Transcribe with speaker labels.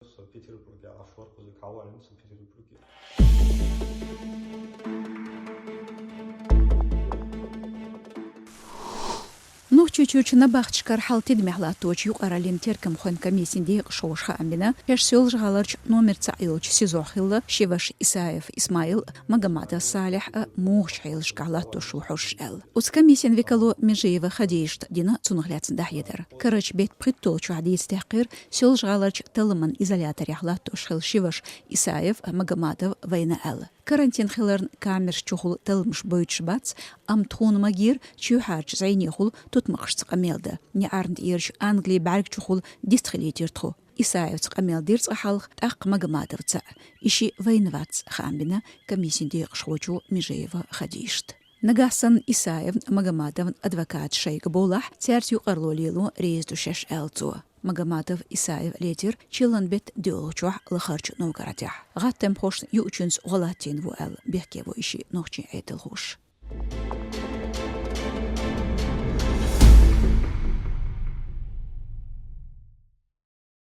Speaker 1: В Петербурге, а Форкузы Кауален в Петербурге.
Speaker 2: نوچوچوچ نباختشكر حالتي دمحلاتوچ يقرالين تيركم خون كميسين دي قشوش خامبنا هرسيول جغالرچ نومر تعيلچ سيزوخيل شيوش إسايف إسماعيل مغمادا صالح موش حيلش قالاتو شوحوش ال وس كميسين ويكالو مجيفا خديشت دينا تونغلاتن داحيدر كرچ بيت بريتولچ عديس تحقير سيول جغالرچ تلمن إزالياتر يحلاتو شخيل شيوش إسايف مغمادا وينا ال карантин хилерн камер чухул тылмыш бойч бац ам тхун магир чухарч зайнихул тутмахш цамелда не арнд ирш англи барг чухул дистхилитиртху исаев цамелдир цахалх так магмадовца иши вайнвац хамбина комиссинди шхочу мижеева хадишт Нагасан Исаев Магомадов адвокат Шейк Булах церцю Карлолилу рейзду шеш элцу. Магомадов Исаев летер чиланбет диолчуах лахарч новгаратях. Гаттем хош ючунс голатин вуэл бехкево иши нохчи эйтел хош.